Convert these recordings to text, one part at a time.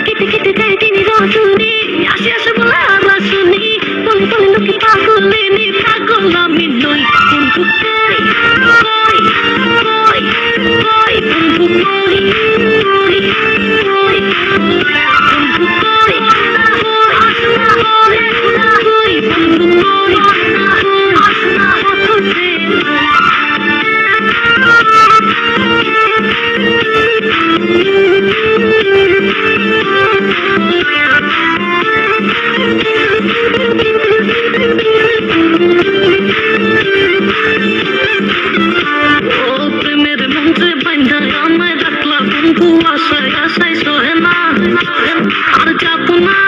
কেটে কেটে যায় তিনি রজনী, আসি আসে বলে আমরা শুনি, বলে বলে লোকে পাগলিনী, পাগল আমি নই। বন্ধু কই কই কই কই, বন্ধু কই কই কই, বন্ধু কই কই কই, বন্ধু কই আসনা হচ্ছে। প্রেমের মন্ত্রে বান্ধা আমায় রাখলা বন্ধু, আশায় আশায় সহে না আর যাব না।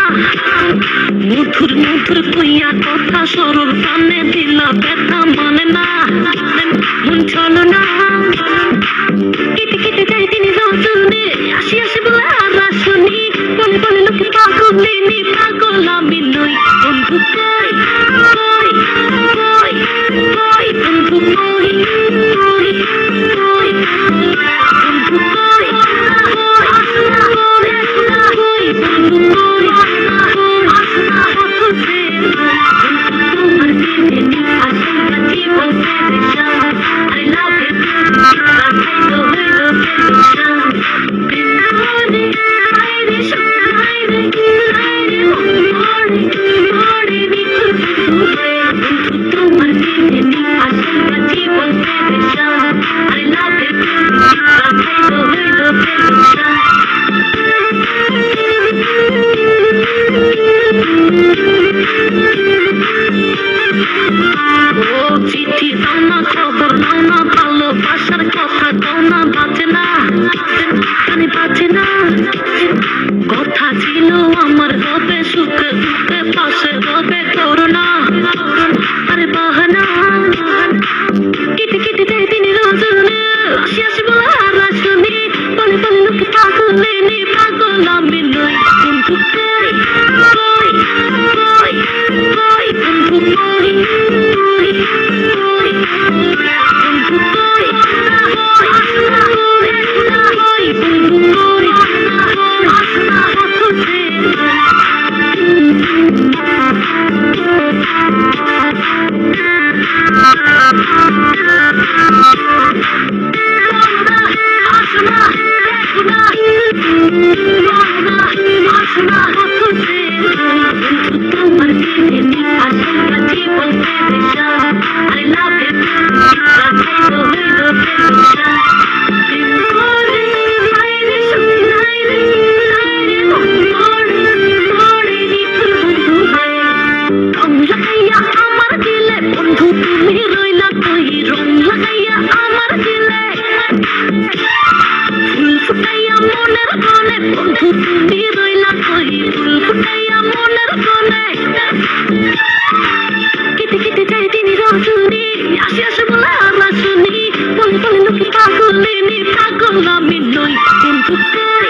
মধুর মধুর কইয়া কথা সরল কানে দিলা ব্যথা মানে না, মন চলো না। কেটে কেটে যায় তিনি রজনী, আসি আসি বলে আর শুনি, বলে বলে লোকে পাগলিনী, পাগল আমি নই। বন্ধু কই কই কই কই, বন্ধু কই কই কই, বন্ধু কই কই, বন্ধু কই আসনা হচ্ছে। তোমার দিনে আসল জীবন পেরেশান, I love you রাখাইলো হইলো পেরেশান। বিনোদে আইরে সত্যি আইরে আইরে মরে মরে নিখুঁত হয়ে, বন্ধু তোমার দিনে আসল জীবন পেরেশান, I love you রাখাইলো হইলো পেরেশান। ও চিঠি দাও না, খবর নাও না, ভালোবাসার কথা দাও না, বাঁচে না কানে বাঁচে না। কথা ছিল আমার রবে সুখে দুঃখে পাশে রবে, করোনা আরে বাহানা। কেটে কেটে যায় তিনি রজনী, আসি আসি বলে আর শুনি, বলে বলে লোকে পাগলিনী, পাগল আমি নই। বন্ধু কই কই কই কই, বন্ধু কই কই কই, বন্ধু কই কই কই, বন্ধু কই আসনা হচ্ছে। আসনা দেখুনা আসনা হচ্ছে। বন্ধু তোমার দিনে আসল জীবন পেরেশান, I love you রাখাইলো হইলো পেরেশান। বিনোদে আইরে সত্যি আইরে আইরে মরে মরে নিখুঁত বন্ধু হয়ে, রং লাগাইয়া আমার দিলে বন্ধু তুমি রইলা কই, রং লাগাইয়া আমার দিলে ফুল ফুটাইয়া মনের কোণে, বন্ধু তুমি রইলা কই, ফুল ফুটাইয়া মনের কোণে। কেটে কেটে যায় তিনি রজনী, আসি আসি বলে আর শুনি, বলে বলে লোকে পাগলিনী, পাগল আমি নই। বন্ধু কই